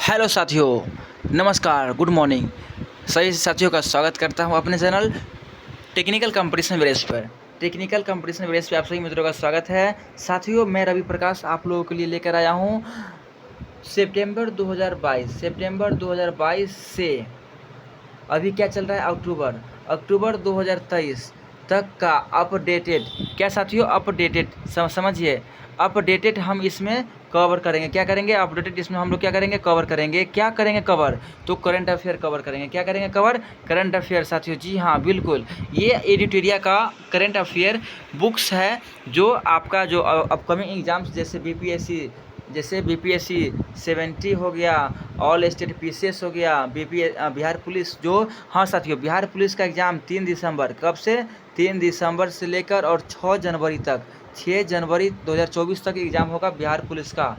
Hello साथियों, नमस्कार, good morning. सभी साथियों का स्वागत करता हूं अपने चैनल टेक्निकल कंपटीशन वेरेस पर। टेक्निकल कंपटीशन वेरेस पे आप सभी मित्रों का स्वागत है। साथियों, मैं रवि प्रकाश आप लोगों के लिए लेकर आया हूं सितंबर 2022 से अभी क्या चल रहा है अक्टूबर 2023 तक का अपडेटेड, क्या साथियों, अपडेटेड समझिए, अपडेटेड हम इसमें कवर करेंगे। क्या करेंगे? अपडेटेड इसमें हम लोग क्या करेंगे? कवर करेंगे। क्या करेंगे कवर? तो करंट अफेयर कवर करेंगे। क्या करेंगे कवर? करंट अफेयर साथियों, जी हाँ बिल्कुल। ये एडिटोरिया का करंट अफेयर बुक्स है जो आपका जो अपकमिंग एग्जाम्स जैसे बीपीएससी 70 हो गया, ऑल स्टेट पीसीएस हो गया, बिहार पुलिस जो, हाँ साथियों, बिहार पुलिस का एग्ज़ाम 3 दिसंबर, कब से? 3 दिसंबर से लेकर और 6 जनवरी तक, 6 जनवरी 2024 तक एग्ज़ाम होगा बिहार पुलिस का।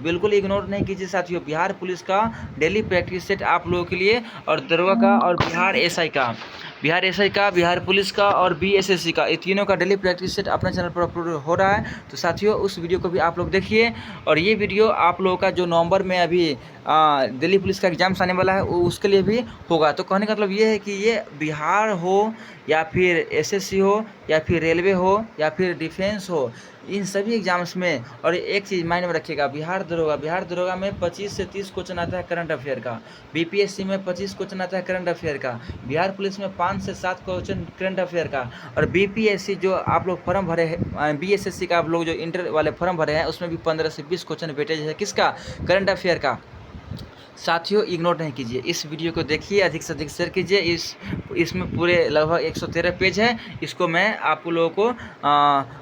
बिल्कुल इग्नोर नहीं कीजिए साथियों, बिहार पुलिस का डेली प्रैक्टिस सेट आप लोगों के लिए, और दरोगा का और बिहार पुलिस का और बीएसएससी का, ये तीनों का डेली प्रैक्टिस सेट अपने चैनल पर अपलोड हो रहा है। तो साथियों, उस वीडियो को भी आप लोग देखिए। और ये वीडियो आप लोगों का जो नवंबर में अभी दिल्ली पुलिस का एग्जाम्स आने वाला है उसके लिए भी होगा। तो कहने का मतलब ये है कि ये बिहार हो या फिर एसएससी हो या फिर रेलवे हो या फिर डिफेंस हो, इन सभी एग्जाम्स में। और एक चीज़ माइंड में रखिएगा, बिहार दरोगा में 25 से 30 क्वेश्चन आता है करंट अफेयर का, बीपीएससी में 25 क्वेश्चन आता है करंट अफेयर का, बिहार पुलिस में 5 से 7 क्वेश्चन करंट अफेयर का, और बीपीएससी जो आप लोग फॉर्म भरे हैं, बीएसएससी का आप लोग जो इंटर वाले फॉर्म भरे हैं, उसमें भी 15 से 20 क्वेश्चन वेटेज है किसका? करंट अफेयर का। साथियों, इग्नोर नहीं कीजिए, इस वीडियो को देखिए, अधिक से अधिक शेयर कीजिए। इसमें पूरे लगभग 113 पेज है, इसको मैं आप लोगों को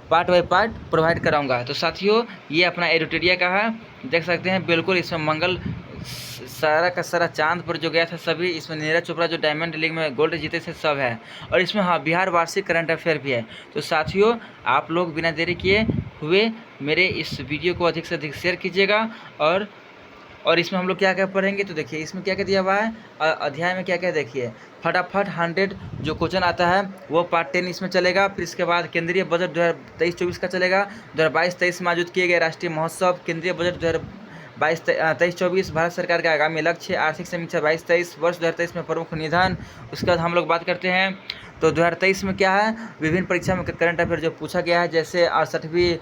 पार्ट बाय पार्ट प्रोवाइड कराऊंगा। तो साथियों, ये अपना एडिटोरिया का है, देख सकते हैं। बिल्कुल इसमें मंगल सारा का सारा चांद पर जो गया था सभी, इसमें नीरज चोपड़ा जो डायमंड लीग में गोल्ड जीते थे सब है, और इसमें हाँ बिहार वार्षिक करंट अफेयर भी है। तो साथियों, आप लोग बिना देरी किए हुए मेरे इस वीडियो को अधिक से अधिक शेयर कीजिएगा। और इसमें हम लोग क्या क्या पढ़ेंगे, तो देखिए इसमें क्या क्या दिया हुआ है, अध्याय में क्या क्या, देखिए फटाफट 100 जो क्वेश्चन आता है वो पार्ट 10 इसमें चलेगा। फिर इसके बाद केंद्रीय बजट 2023-24 का चलेगा। 2022-23 में आयोजित किए गए राष्ट्रीय महोत्सव, केंद्रीय बजट 2022-23-24, भारत सरकार का आगामी लक्ष्य, आर्थिक समीक्षा 22-23, वर्ष 2023 में प्रमुख निधन। उसके बाद हम लोग बात करते हैं तो 2023 में क्या है, विभिन्न परीक्षा में करंट अफेयर जो पूछा गया है, जैसे 68वीं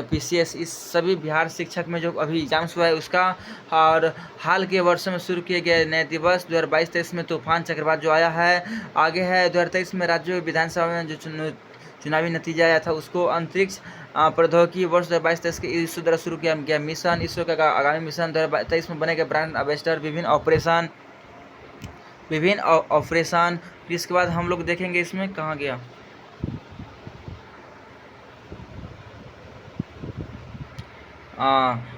पीसीएस, इस सभी बिहार शिक्षक में जो अभी एग्जाम्स हुआ है उसका, और हाल के वर्षों में शुरू किए गए नए दिवस 2022-23 में तूफान चक्रवात जो आया है। आगे है 2023 में राज्य विधानसभा में जो चुनावी नतीजा आया था उसको, अंतरिक्ष प्रौद्योगिकी वर्ष 2022-23 के इसरो द्वारा शुरू किया गया मिशन, इसरो का आगामी मिशन 2023 में बनेगा ब्रांड एम्बेसडर, विभिन्न ऑपरेशन। फिर इसके बाद हम लोग देखेंगे इसमें कहाँ गया,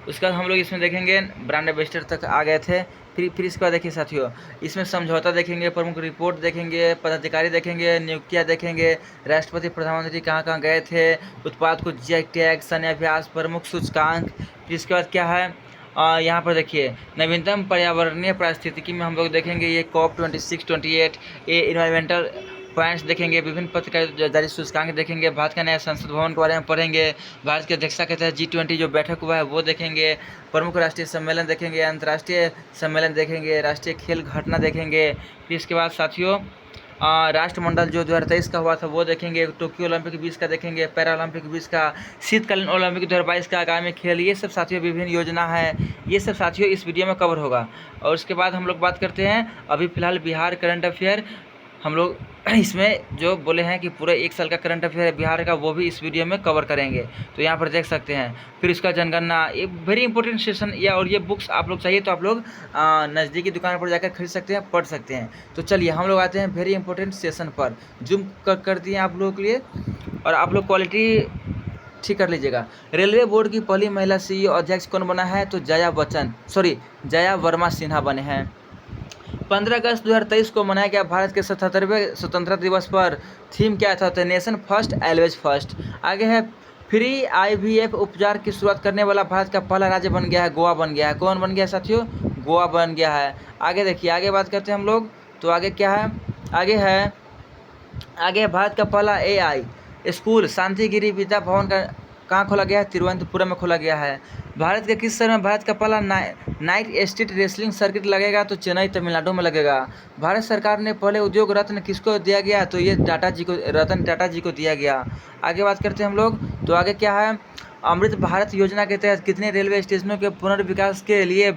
उसके बाद हम लोग इसमें देखेंगे ब्रांड एम्बेसडर तक आ गए थे। फिर इसके बाद देखिए साथियों, इसमें समझौता देखेंगे, प्रमुख रिपोर्ट देखेंगे, पदाधिकारी देखेंगे, नियुक्तियाँ देखेंगे, राष्ट्रपति प्रधानमंत्री कहाँ कहाँ गए थे, उत्पाद को जीआई टैग, सैन्य अभ्यास, प्रमुख सूचकांक। फिर इसके बाद क्या है, यहाँ पर देखिए नवीनतम पर्यावरणीय पारिस्थितिकी में हम लोग देखेंगे ये COP 26-28, ये इन्वायरमेंटल पॉइंट्स देखेंगे, विभिन्न पत्र जारी सूचकांक देखेंगे, भारत का नया संसद भवन के बारे में पढ़ेंगे, भारत की अध्यक्षता के तहत G20 जो बैठक हुआ है वो देखेंगे, प्रमुख राष्ट्रीय सम्मेलन देखेंगे, अंतर्राष्ट्रीय सम्मेलन देखेंगे, राष्ट्रीय खेल घटना देखेंगे। फिर इसके बाद साथियों राष्ट्रमंडल जो 2023 का हुआ था वो देखेंगे, टोक्यो ओलंपिक 20 का देखेंगे, पैरा ओलंपिक 20 का, शीतकालीन ओलंपिक 2022 का, आगामी खेल, ये सब साथियों विभिन्न योजना है, ये सब साथियों इस वीडियो में कवर होगा। और उसके बाद हम लोग बात करते हैं अभी फिलहाल बिहार करंट अफेयर, हम लोग इसमें जो बोले हैं कि पूरे 1 साल का करंट अफेयर है बिहार का, वो भी इस वीडियो में कवर करेंगे, तो यहाँ पर देख सकते हैं। फिर इसका जनगणना, ये वेरी इंपॉर्टेंट सेशन, या और ये बुक्स आप लोग चाहिए तो आप लोग नज़दीकी दुकान पर जाकर खरीद सकते हैं, पढ़ सकते हैं। तो चलिए हम लोग आते हैं वेरी इंपॉर्टेंट सेशन पर, जूम कर दिए आप लोगों के लिए, और आप लोग क्वालिटी ठीक कर लीजिएगा। रेलवे बोर्ड की पहली महिला CEO अध्यक्ष कौन बना है, तो जया वर्मा सिन्हा बने हैं। 15 अगस्त 2023 को मनाया गया भारत के 77वें स्वतंत्रता दिवस पर थीम क्या था, तो नेशन फर्स्ट एलवेज फर्स्ट। आगे है फ्री IVF उपचार की शुरुआत करने वाला भारत का पहला राज्य बन गया है, गोवा बन गया है। कौन बन गया साथियों? गोवा बन गया है। आगे देखिए, आगे बात करते हैं हम लोग, तो आगे क्या है, आगे भारत का पहला AI स्कूल शांतिगिरी विद्या भवन का कहाँ खोला गया है? तिरुवनंतपुरम में खोला गया है। भारत के किस शहर में भारत का पहला नाइट स्ट्रीट रेसलिंग सर्किट लगेगा? तो चेन्नई तमिलनाडु में लगेगा। भारत सरकार ने पहले उद्योग रत्न किसको दिया गया? तो ये रतन टाटा जी को दिया गया। आगे बात करते हैं हम लोग, तो आगे क्या है? अमृत भारत योजना के तहत कितने रेलवे स्टेशनों के पुनर्विकास के लिए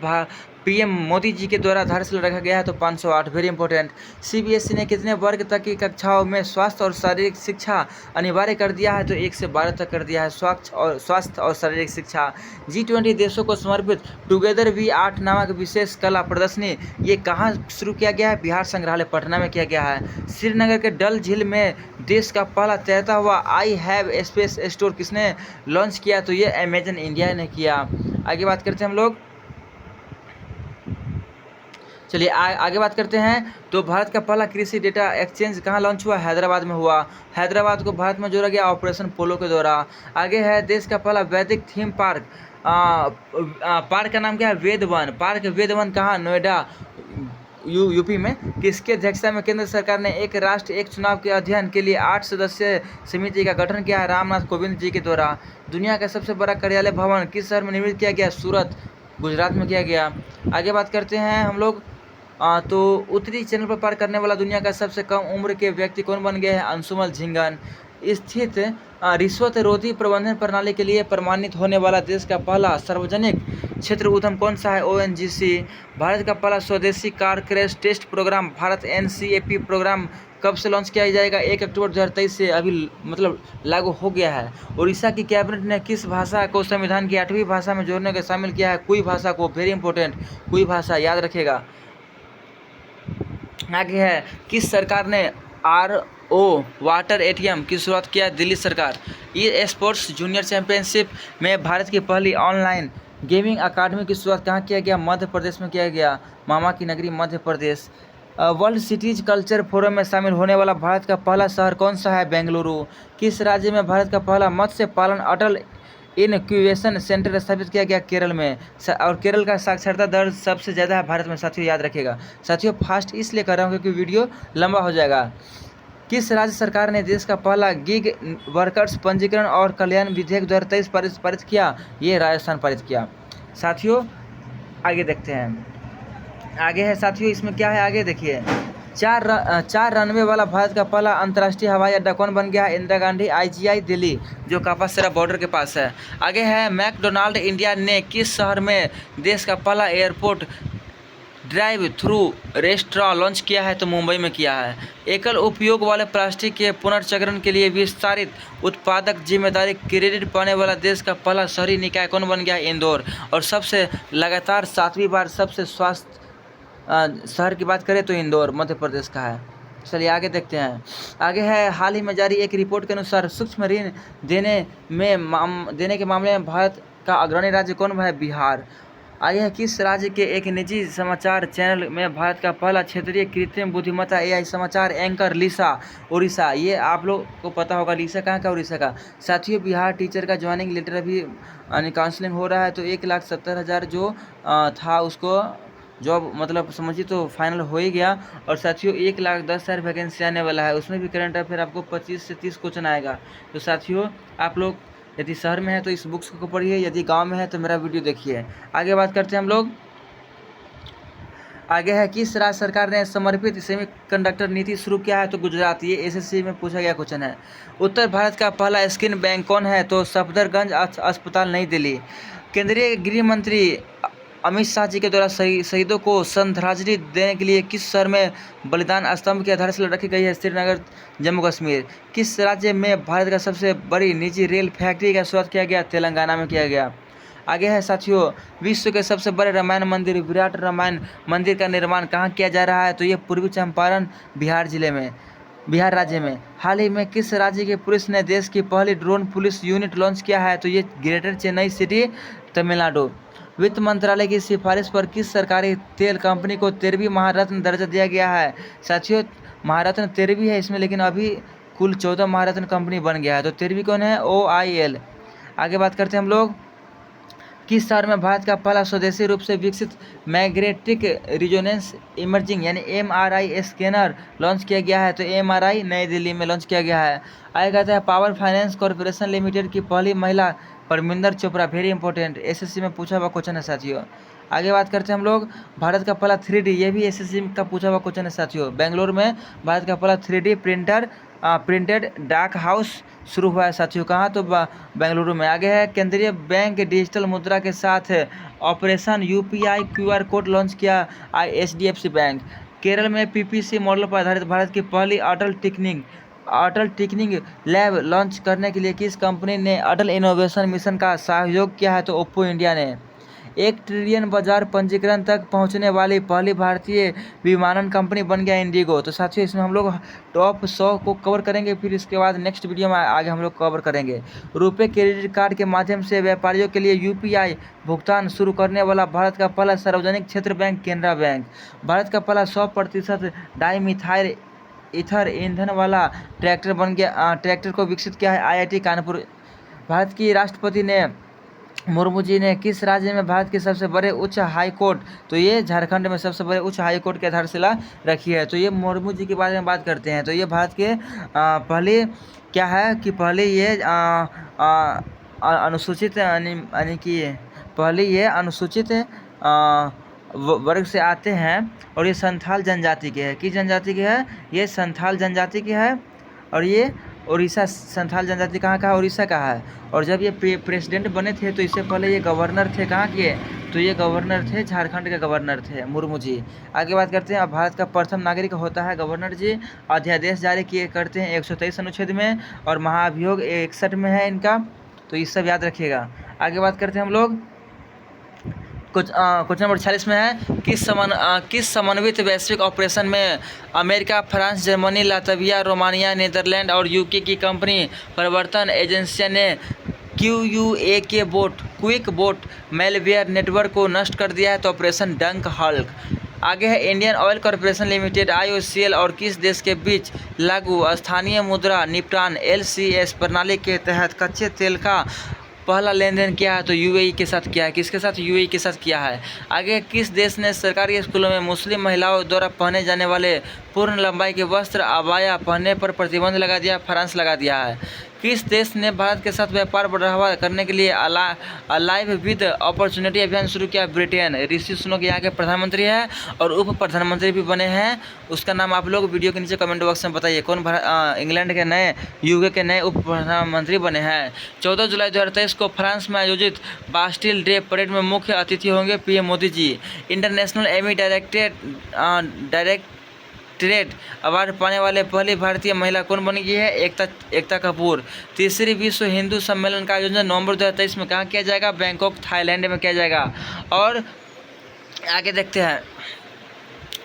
पीएम मोदी जी के द्वारा आधारशिला रखा गया है? तो 508। Very important. सीबीएसई ने कितने वर्ग तक की कक्षाओं में स्वास्थ्य और शारीरिक शिक्षा अनिवार्य कर दिया है? तो 1 से 12 तक कर दिया है स्वास्थ्य और शारीरिक शिक्षा। G20 देशों को समर्पित टुगेदर वी आर्ट नामक विशेष कला प्रदर्शनी ये कहाँ शुरू किया गया है? बिहार संग्रहालय पटना में किया गया है। श्रीनगर के डल झील में देश का पहला तैरता हुआ आई हैव स्पेस स्टोर किसने लॉन्च किया? तो ये अमेजन इंडिया ने किया। आगे बात करते हैं हम लोग, चलिए आगे बात करते हैं। तो भारत का पहला कृषि डेटा एक्सचेंज कहाँ लॉन्च हुआ? हैदराबाद में हुआ। हैदराबाद को भारत में जोड़ा गया ऑपरेशन पोलो के द्वारा। आगे है देश का पहला वैदिक थीम पार्क पार्क का नाम क्या है? वेदवन। पार्क वेदवन कहाँ? नोएडा यूपी में। किसके अध्यक्षता में केंद्र सरकार ने एक राष्ट्र एक चुनाव के अध्ययन के लिए 8 सदस्यीय समिति का गठन किया है? रामनाथ कोविंद जी के द्वारा। दुनिया का सबसे बड़ा कार्यालय भवन किस शहर में निर्मित किया गया? सूरत, गुजरात में किया गया। आगे बात करते हैं हम लोग, तो उत्तरी चैनल पर पार करने वाला दुनिया का सबसे कम उम्र के व्यक्ति कौन बन गए हैं? अंशुमन झिंगन। स्थित रिश्वत रोधी प्रबंधन प्रणाली के लिए प्रमाणित होने वाला देश का पहला सार्वजनिक क्षेत्र उद्यम कौन सा है? ONGC। भारत का पहला स्वदेशी car crash test programme Bharat NCAP programme कब से लॉन्च किया जाएगा? 1 अक्टूबर 2023 से अभी मतलब लागू हो गया है। उड़ीसा की कैबिनेट ने किस भाषा को संविधान की 8वीं भाषा में जोड़ने का शामिल किया है? कुई भाषा को। वेरी इंपॉर्टेंट, कुई भाषा याद रखेगा। आगे है किस सरकार ने RO वाटर ATM की शुरुआत किया? दिल्ली सरकार। ई स्पोर्ट्स जूनियर चैंपियनशिप में भारत की पहली ऑनलाइन गेमिंग अकादमी की शुरुआत कहाँ किया गया? मध्य प्रदेश में किया गया, मामा की नगरी Madhya Pradesh. World cities culture forum में शामिल होने वाला भारत का पहला शहर कौन सा है? बेंगलुरु। किस राज्य में भारत का पहला मत्स्य पालन अटल इनक्यूबेशन सेंटर स्थापित किया गया? केरल में। और केरल का साक्षरता दर सबसे ज़्यादा है भारत में। साथियों याद रखिएगा। साथियों फास्ट इसलिए कर रहा हूँ क्योंकि वीडियो लंबा हो जाएगा। किस राज्य सरकार ने देश का पहला गिग वर्कर्स पंजीकरण और कल्याण विधेयक 2023 पारित किया? ये राजस्थान पारित किया। साथियों आगे देखते हैं, आगे है साथियों इसमें क्या है? आगे देखिए, चार रनवे वाला भारत का पहला अंतर्राष्ट्रीय हवाई अड्डा कौन बन गया है? इंदिरा गांधी IGI दिल्ली, जो कापासेरा बॉर्डर के पास है। आगे है मैकडोनाल्ड इंडिया ने किस शहर में देश का पहला airport drive through restaurant launch किया है? तो मुंबई में किया है। एकल उपयोग वाले प्लास्टिक के पुनर्चक्रण के लिए विस्तारित उत्पादक जिम्मेदारी क्रेडिट पाने वाला देश का पहला शहरी निकाय कौन बन गया है? इंदौर। और सबसे लगातार 7वीं बार सबसे स्वास्थ्य शहर की बात करें तो इंदौर मध्य प्रदेश का है। चलिए आगे देखते हैं। आगे है हाल ही में जारी एक रिपोर्ट के अनुसार सूक्ष्म ऋण देने के मामले में भारत का अग्रणी राज्य कौन है? बिहार। आगे है किस राज्य के एक निजी समाचार चैनल में भारत का पहला क्षेत्रीय कृत्रिम बुद्धिमत्ता AI समाचार एंकर लिसा? उड़ीसा। ये आप लोग को पता होगा, लिसा कहाँ का? उड़ीसा का। साथियों बिहार टीचर का ज्वाइनिंग लेटर अभी काउंसलिंग हो रहा है, तो 1,70,000 जो था उसको जॉब मतलब समझिए तो फाइनल हो ही गया। और साथियों 1,10,000 वैकेंसी आने वाला है, उसमें भी करंट अफेयर आपको 25 से 30 क्वेश्चन आएगा। तो साथियों आप लोग यदि शहर में है तो इस बुक्स को पढ़िए, यदि गांव में है तो मेरा वीडियो देखिए। आगे बात करते हैं हम लोग, आगे है किस राज्य सरकार ने समर्पित सेमीकंडक्टर नीति शुरू किया है? तो गुजरात। ये SSC में पूछा गया क्वेश्चन है। उत्तर भारत का पहला स्किन बैंक कौन है? तो सफदरगंज अस्पताल नई दिल्ली। केंद्रीय गृह मंत्री अमित शाह जी के द्वारा शहीदों को श्रद्धांजलि देने के लिए किस शहर में बलिदान स्तंभ की आधारशिला रखी गई है? श्रीनगर, जम्मू कश्मीर। किस राज्य में भारत का सबसे बड़ी निजी रेल फैक्ट्री का शुरुआत किया गया? तेलंगाना में किया गया। आगे है साथियों विश्व के सबसे बड़े रामायण मंदिर विराट रामायण मंदिर का निर्माण कहाँ किया जा रहा है? तो ये पूर्वी चंपारण बिहार राज्य में। हाल ही में किस राज्य की पुलिस ने देश की पहली ड्रोन पुलिस यूनिट लॉन्च किया है? तो ये ग्रेटर चेन्नई सिटी, तमिलनाडु। वित्त मंत्रालय की सिफारिश पर किस सरकारी तेल कंपनी को 13वीं महारत्न दर्जा दिया गया है? साथियों महारत्न 13वीं है इसमें, लेकिन अभी कुल 14 महारत्न कंपनी बन गया है, तो 13वीं कौन है? OIL। आगे बात करते हैं हम लोग, किस शहर में भारत का पहला स्वदेशी रूप से विकसित मैग्नेटिक रिजोनेंस इमर्जिंग यानी MRI स्कैनर लॉन्च किया गया है? तो MRI नई दिल्ली में लॉन्च किया गया है। आगे कहता है पावर फाइनेंस कॉरपोरेशन लिमिटेड की पहली महिला Parminder Chopra, very important, SSC में पूछा हुआ क्वेश्चन है साथियों। आगे बात करते हैं हम लोग भारत का पहला 3D, ये भी SSC का पूछा हुआ क्वेश्चन है साथियों। बेंगलोर में भारत का पहला 3D प्रिंटेड डाक हाउस शुरू हुआ है साथियों। कहाँ? तो बेंगलुरु में। आगे है केंद्रीय बैंक डिजिटल मुद्रा के साथ operation UPI QR code launch किया HDFC बैंक। केरल में PPC मॉडल पर आधारित भारत की पहली अटल टिकनिंग लैब लॉन्च करने के लिए किस कंपनी ने अटल इनोवेशन मिशन का सहयोग किया है? तो ओप्पो इंडिया ने। 1 ट्रिलियन बाजार पंजीकरण तक पहुंचने वाली पहली भारतीय विमानन कंपनी बन गया इंडिगो। तो साथियों इसमें हम लोग टॉप 100 को कवर करेंगे, फिर इसके बाद नेक्स्ट वीडियो में आगे हम लोग कवर करेंगे। रुपे क्रेडिट कार्ड के माध्यम से व्यापारियों के लिए UPI भुगतान शुरू करने वाला भारत का पहला सार्वजनिक क्षेत्र बैंक केनरा बैंक। भारत का पहला 100% डाईमिथाइल ईथर ईंधन वाला ट्रैक्टर को विकसित किया है IIT कानपुर। भारत की राष्ट्रपति ने मुर्मू जी ने किस राज्य में भारत के सबसे बड़े उच्च हाई कोर्ट? तो ये झारखंड में सबसे बड़े उच्च हाई कोर्ट की आधारशिला रखी है। तो ये मुर्मू जी के बारे में बात करते हैं। तो ये भारत के पहले क्या है कि पहले ये अनुसूचित यानी कि पहले ये अनुसूचित वर्ग से आते हैं और ये संथाल जनजाति के है। किस जनजाति के है? ये संथाल जनजाति के है। और ये उड़ीसा, संथाल जनजाति कहाँ का है? उड़ीसा का है। और जब ये प्रेसिडेंट बने थे तो इससे पहले ये गवर्नर थे। कहाँ के? तो ये गवर्नर थे, झारखंड के गवर्नर थे मुर्मू जी। आगे बात करते हैं, अब भारत का प्रथम नागरिक होता है गवर्नर जी। अध्यादेश जारी किए करते हैं 123 अनुच्छेद में और महाभियोग 61 में है इनका। तो ये सब याद रखिएगा। आगे बात करते हैं हम लोग क्वेश्चन नंबर 46 में है किस समन्वित वैश्विक ऑपरेशन में America, France, Germany, Latvia, Romania, Netherland और UK की कंपनी प्रवर्तन एजेंसियों ने क्विक बोट मैलवेयर नेटवर्क को नष्ट कर दिया है? तो ऑपरेशन डंक हल्क। आगे है Indian oil corporation limited IOCL और किस देश के बीच लागू स्थानीय मुद्रा निपटान LCS प्रणाली के तहत कच्चे तेल का पहला लेन देन किया है? तो UAE के साथ किया है। किसके साथ? UAE के साथ किया है। आगे किस देश ने सरकारी स्कूलों में मुस्लिम महिलाओं द्वारा पहने जाने वाले पूर्ण लंबाई के वस्त्र अबाया पहनने पर प्रतिबंध लगा दिया? फ्रांस लगा दिया है। किस देश ने भारत के साथ व्यापार बढ़ावा करने के लिए अलाइव विद अपॉर्चुनिटी अभियान शुरू किया? ब्रिटेन। ऋषि सुनक यहाँ के प्रधानमंत्री है और उप प्रधानमंत्री भी बने हैं। उसका नाम आप लोग वीडियो के नीचे कमेंट बॉक्स में बताइए कौन इंग्लैंड के नए UK के नए उप प्रधानमंत्री बने हैं। 14 जुलाई 2023 को फ्रांस में आयोजित बास्टिल डे परेड में मुख्य अतिथि होंगे PM Modi ji. International Amy directorate award पाने वाले पहली भारतीय महिला कौन बन गई है? एकता कपूर। तीसरी विश्व हिंदू सम्मेलन का आयोजन नवंबर 2023 में कहाँ किया जाएगा? बैंकॉक, थाईलैंड में किया जाएगा। और आगे देखते हैं,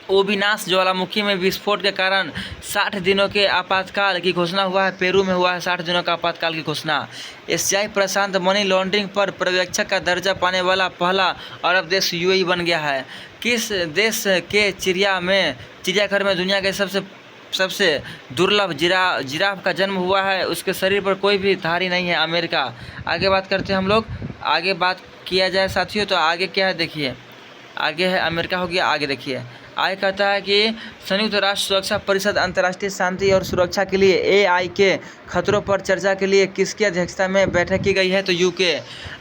ओबिनास ज्वालामुखी में विस्फोट के कारण 60 दिनों के आपातकाल की घोषणा हुआ है। पेरू में हुआ है 60 दिनों का आपातकाल की घोषणा। एशियाई प्रशांत मनी लॉन्ड्रिंग पर पर्यवेक्षक का दर्जा पाने वाला पहला अरब देश UAE बन गया है। किस देश के चिड़ियाघर में दुनिया के सबसे दुर्लभ जिराफ का जन्म हुआ है? उसके शरीर पर कोई भी धारी नहीं है। अमेरिका। आगे बात करते हैं हम लोग, आगे बात किया जाए साथियों तो आगे क्या है देखिए, आगे है अमेरिका हो गया। आगे देखिए, आगे कहता है कि संयुक्त राष्ट्र सुरक्षा परिषद अंतर्राष्ट्रीय शांति और सुरक्षा के लिए AI के खतरों पर चर्चा के लिए किसकी अध्यक्षता में बैठक की गई है? तो UK।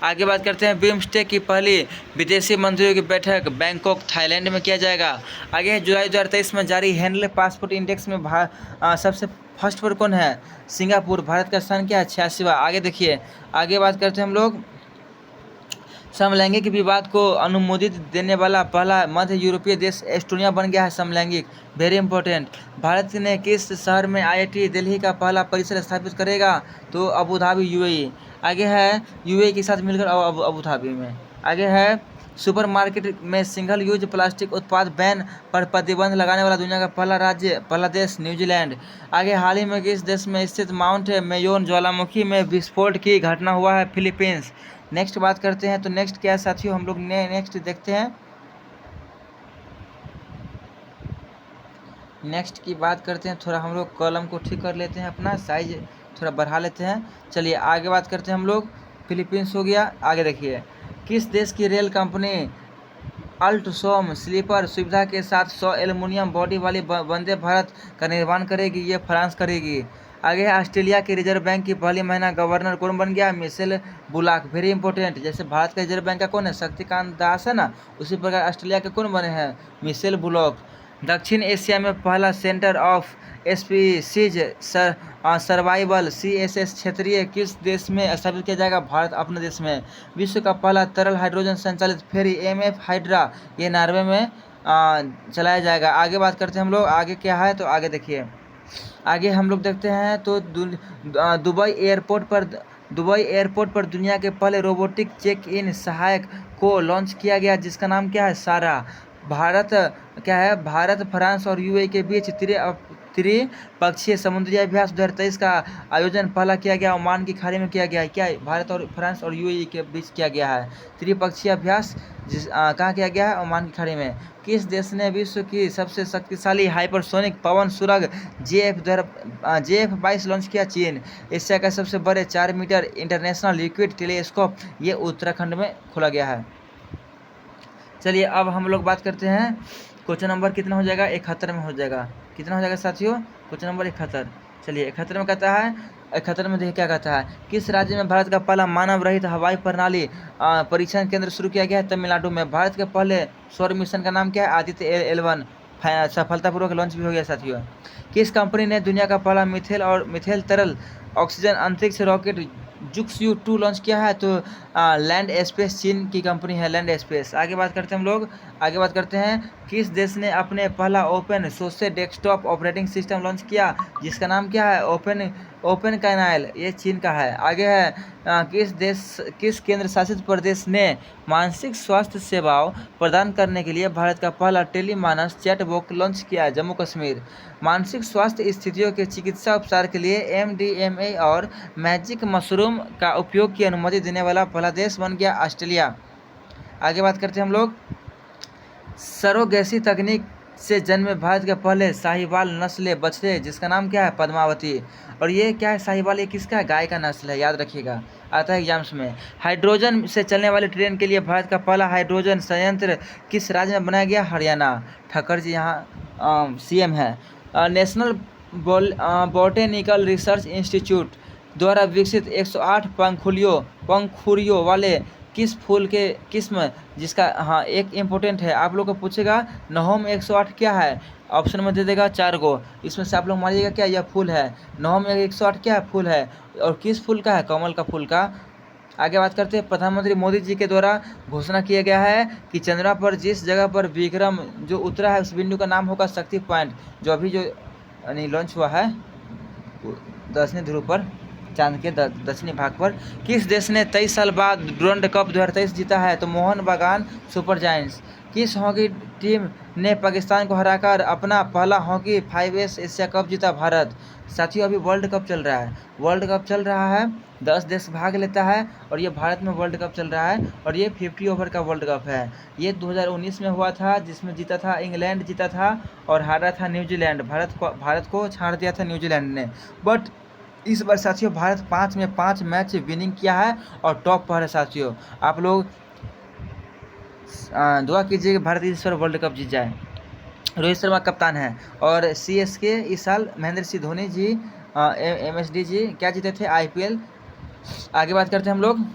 आगे बात करते हैं, बिम्स्टेक की पहली विदेशी मंत्रियों की बैठक बैंकॉक, थाईलैंड में किया जाएगा। आगे है, जुलाई 2023 में जारी हैंडल पासपोर्ट इंडेक्स में सबसे फर्स्ट पर कौन है? सिंगापुर। भारत का स्थान क्या है? 86वां। आगे देखिए, आगे बात करते हैं हम लोग, समलैंगिक विवाद को अनुमोदित देने वाला पहला मध्य यूरोपीय देश एस्टोनिया बन गया है। समलैंगिक, वेरी इंपॉर्टेंट। भारत ने किस शहर में IIT दिल्ली का पहला परिसर स्थापित करेगा? तो अबू धाबी, UAE। आगे है, UAE के साथ मिलकर अबू धाबी में। आगे है, सुपरमार्केट में सिंगल यूज प्लास्टिक उत्पाद बैन पर प्रतिबंध लगाने वाला दुनिया का पहला देश न्यूजीलैंड। आगे, हाल ही में किस देश में स्थित माउंट मेयोन ज्वालामुखी में विस्फोट की घटना हुआ है? फिलीपींस। नेक्स्ट बात करते हैं, तो नेक्स्ट क्या है साथियों, हम लोग नेक्स्ट देखते हैं। नेक्स्ट की बात करते हैं, थोड़ा हम लोग कॉलम को ठीक कर लेते हैं, अपना साइज थोड़ा बढ़ा लेते हैं। चलिए आगे बात करते हैं हम लोग। फिलीपींस हो गया। आगे देखिए, किस देश की रेल कंपनी अल्ट्सोम स्लीपर सुविधा के साथ 100 एल्युमिनियम बॉडी वाली वंदे भारत का निर्माण करेगी? ये फ्रांस करेगी। आगे है ऑस्ट्रेलिया के रिजर्व बैंक की पहली महिला गवर्नर कौन बन गया? मिशेल बुलाक। वेरी इंपॉर्टेंट, जैसे भारत का रिजर्व बैंक का कौन है? शक्तिकांत दास है ना, उसी प्रकार ऑस्ट्रेलिया के कौन बने हैं? मिशेल बुलाक। दक्षिण एशिया में पहला centre of species survival CSS क्षेत्रीय किस देश में स्थापित किया जाएगा? भारत अपने देश में। विश्व का पहला तरल हाइड्रोजन संचालित फेरी MF हाइड्रा ये नॉर्वे में चलाया जाएगा। आगे बात करते हैं हम लोग, आगे क्या है तो आगे देखिए। आगे हम लोग देखते हैं तो दुबई एयरपोर्ट पर दुनिया के पहले रोबोटिक चेक इन सहायक को लॉन्च किया गया, जिसका नाम क्या है? सारा। भारत क्या है? भारत, फ्रांस और UAE के बीच त्रिपक्षीय समुद्री अभ्यास 2023 का आयोजन पहला किया गया ओमान की खाड़ी में किया गया है। क्या भारत और फ्रांस और UAE के बीच किया गया है त्रिपक्षीय अभ्यास, कहाँ किया गया है? ओमान की खाड़ी में। किस देश ने विश्व की सबसे शक्तिशाली हाइपरसोनिक पवन सुरंग JF-22 लॉन्च किया? चीन। एशिया का सबसे बड़े 4 मीटर इंटरनेशनल लिक्विड टेलीस्कोप ये उत्तराखंड में खोला गया है। चलिए अब हम लोग बात करते हैं, क्वेश्चन नंबर कितना हो जाएगा? 71 में हो जाएगा। कितना हो जाएगा साथियों? Question number 71। चलिए 71 में कहता है, 71 में देखिए क्या कहता है। किस राज्य में भारत का पहला मानव रहित हवाई प्रणाली परीक्षण केंद्र शुरू किया गया है? तमिलनाडु में। भारत के पहले सौर मिशन का नाम क्या है? आदित्य L1 सफलतापूर्वक लॉन्च भी हो गया साथियों। किस कंपनी ने दुनिया का पहला मिथेल तरल ऑक्सीजन अंतरिक्ष रॉकेट जुक्सयू 2 लॉन्च किया है? तो लैंड स्पेस चीन की कंपनी है लैंड स्पेस। आगे बात करते हैं हम लोग, आगे बात करते हैं। किस देश ने अपने पहला open source desktop operating system launch किया, जिसका नाम क्या है? ओपन कैनाल, ये चीन का है। आगे है किस केंद्र शासित प्रदेश ने मानसिक स्वास्थ्य सेवाओं प्रदान करने के लिए भारत का पहला टेलीमानस चैटबॉट लॉन्च किया है? जम्मू कश्मीर। मानसिक स्वास्थ्य स्थितियों के चिकित्सा उपचार के लिए MDMA और मैजिक मशरूम का उपयोग की अनुमति देने वाला पहला देश बन गया ऑस्ट्रेलिया। आगे बात करते हैं हम लोग, सरोगेसी तकनीक से जन्मे भारत के पहले साहिवाल नस्ल बछड़े, जिसका नाम क्या है? पद्मावती। और ये क्या है? साहिवाल ये किसका है? गाय का नस्ल है, याद रखिएगा, आता है एग्जाम्स में। हाइड्रोजन से चलने वाली ट्रेन के लिए भारत का पहला हाइड्रोजन संयंत्र किस राज्य में बनाया गया? हरियाणा। ठक्कर जी यहाँ CM है। नेशनल बोटेनिकल रिसर्च इंस्टीट्यूट द्वारा विकसित 108 पंखुड़ियों वाले किस फूल के किस्म, जिसका एक इम्पोर्टेंट है, आप लोग को पूछेगा नहोम 108 क्या है? ऑप्शन में दे देगा 4 गो, इसमें से आप लोग मानिएगा क्या यह फूल है? नहोम 108 क्या है? फूल है। और किस फूल का है? कमल का फूल का। आगे बात करते हैं, प्रधानमंत्री मोदी जी के द्वारा घोषणा किया गया है कि चंद्रमा पर जिस जगह पर विक्रम जो उतरा है उस बिंदु का नाम होगा शक्ति पॉइंट, जो अभी जो लॉन्च हुआ है दक्षिणी ध्रुव पर, चांद के दक्षिणी भाग पर। किस देश ने 23 साल बाद डुरंड कप 2023 जीता है? तो मोहन बागान सुपर जायंट्स। किस हॉकी टीम ने पाकिस्तान को हराकर अपना पहला हॉकी 5S एशिया कप जीता? भारत। साथियों अभी वर्ल्ड कप चल रहा है, वर्ल्ड कप चल रहा है, 10 देश भाग लेता है और ये भारत में वर्ल्ड कप चल रहा है और ये 50 ओवर का वर्ल्ड कप है। ये 2019 में हुआ था, जिसमें जीता था इंग्लैंड जीता था और हारा था न्यूजीलैंड। भारत को छाड़ दिया था न्यूजीलैंड ने। बट इस बार साथियों भारत 5 में 5 मैच विनिंग किया है और टॉप पर है साथियों। आप लोग दुआ कीजिए कि भारत इस बार वर्ल्ड कप जीत जाए। रोहित शर्मा कप्तान है और CSK इस साल महेंद्र सिंह धोनी जी MSD जी क्या जीते थे? IPL। आगे बात करते हैं हम लोग,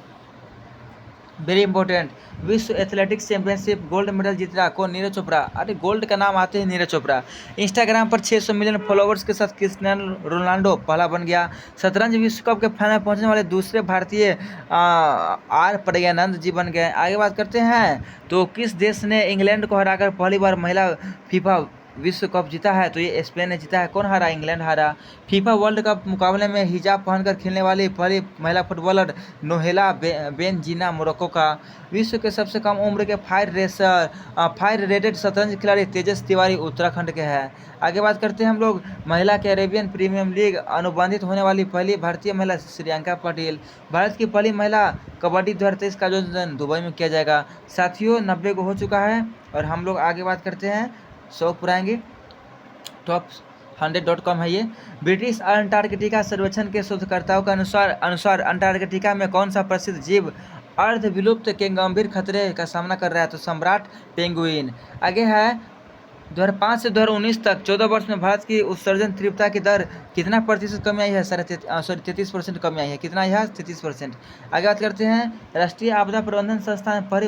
वेरी इंपॉर्टेंट, विश्व एथलेटिक्स चैंपियनशिप गोल्ड मेडल जीता कौन? नीरज चोपड़ा। अरे गोल्ड का नाम आते हैं नीरज चोपड़ा। इंस्टाग्राम पर 600 मिलियन फॉलोअर्स के साथ क्रिस्टियानो रोनाल्डो पहला बन गया। शतरंज विश्व कप के फाइनल पहुंचने वाले दूसरे भारतीय R प्रज्ञानंद जी बन गए। आगे बात करते हैं, तो किस देश ने इंग्लैंड को हराकर पहली बार महिला फीफा विश्व कप जीता है? तो ये स्पेन ने जीता है। कौन हारा? इंग्लैंड हारा। फीफा वर्ल्ड कप मुकाबले में हिजाब पहनकर खेलने वाली पहली महिला फुटबॉलर नोहेला बेनजीना मोरक्को का। विश्व के सबसे कम उम्र के फायर रेटेड शतरंज खिलाड़ी तेजस तिवारी उत्तराखंड के हैं। आगे बात करते हैं हम लोग, महिला कैरेबियन प्रीमियर लीग अनुबंधित होने वाली पहली भारतीय महिला श्रियंका पाटिल। भारत की पहली महिला कबड्डी 2023 का आयोजन दुबई में किया जाएगा। साथियों 90 को हो चुका है और हम लोग आगे बात करते हैं, 100 पुराएंगे। top100.com है ये। ब्रिटिश अंटार्कटिका सर्वेक्षण के शोधकर्ताओं के अनुसार अंटार्कटिका में कौन सा प्रसिद्ध जीव अर्ध विलुप्त के गंभीर खतरे का सामना कर रहा है, तो सम्राट पेंगुइन। आगे है 2005 से 2019 तक 14 वर्ष में भारत की उत्सर्जन तीव्रता की दर कितना प्रतिशत कमी आई है? 33% कमी आई है। कितना आई है? 33%। आगे बात करते हैं, राष्ट्रीय आपदा प्रबंधन संस्थान पहली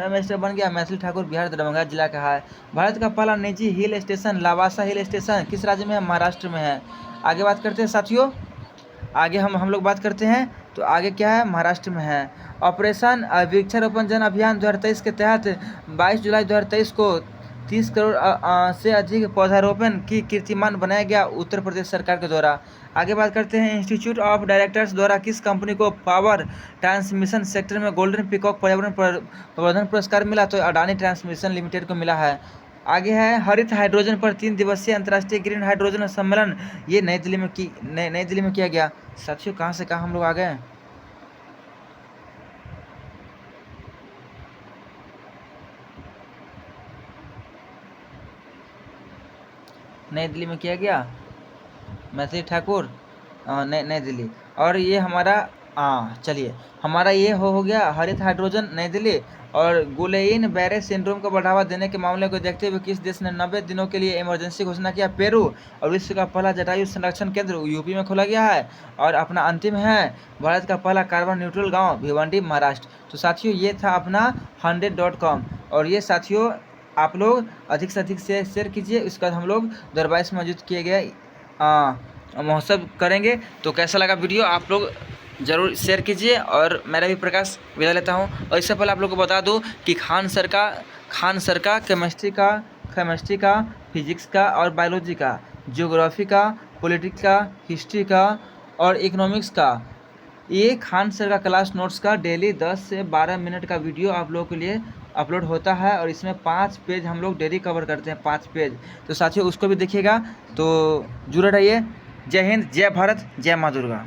एम्बेसडर बन गया मैथिली ठाकुर, बिहार दरभंगा जिला का है। भारत का पहला निजी hill station Lavasa hill station किस राज्य में है? महाराष्ट्र में है। आगे बात करते हैं साथियों, आगे हम लोग बात करते हैं, तो आगे क्या है? महाराष्ट्र में है। ऑपरेशन वृक्षारोपण जन अभियान 2023 के तहत 22 जुलाई 2023 को 30 करोड़ से अधिक पौधारोपण की कीर्तिमान बनाया गया उत्तर प्रदेश सरकार के द्वारा। आगे बात करते हैं, इंस्टीट्यूट ऑफ डायरेक्टर्स द्वारा किस कंपनी को पावर ट्रांसमिशन सेक्टर में गोल्डन पीकॉक पर्यावरण प्रबंधन पुरस्कार मिला? तो अडानी ट्रांसमिशन लिमिटेड को मिला है। आगे है, हरित हाइड्रोजन पर 3 दिवसीय अंतर्राष्ट्रीय ग्रीन हाइड्रोजन सम्मेलन, ये नई दिल्ली में किया गया। साथियों कहाँ से कहाँ हम लोग आ गए? नई दिल्ली में किया गया, मैथिली ठाकुर, नई दिल्ली। और ये हमारा चलिए, हमारा ये हो गया हरित हाइड्रोजन नई दिल्ली। और गुलेइन बैरे सिंड्रोम को बढ़ावा देने के मामले को देखते हुए किस देश ने 90 दिनों के लिए इमरजेंसी घोषणा किया? पेरू। और विश्व का पहला जटायु संरक्षण केंद्र यूपी में खोला गया है। और अपना अंतिम है, भारत का पहला कार्बन न्यूट्रल गांव भिवंडी महाराष्ट्र। तो साथियों ये था अपना 100.com। और ये साथियों आप लोग अधिक से अधिक से शेयर कीजिए। इसके बाद हम लोग 2022 में आयोजित किए गए महोत्सव करेंगे। तो कैसा लगा वीडियो आप लोग ज़रूर शेयर कीजिए। और मेरा भी प्रकाश विदा लेता हूँ। और इससे पहले आप लोग को बता दूँ कि खान सर का केमिस्ट्री का, फिजिक्स का और बायोलॉजी का, ज्योग्राफी का, पॉलिटिक्स का, हिस्ट्री का और इकोनॉमिक्स का, ये खान सर का क्लास नोट्स का डेली 10 से 12 मिनट का वीडियो आप लोगों के लिए अपलोड होता है। और इसमें 5 पेज हम लोग डेली कवर करते हैं, 5 पेज। तो साथियों उसको भी देखिएगा। तो जुड़े रहिए। जय हिंद, जय भारत, जय माँ दुर्गा।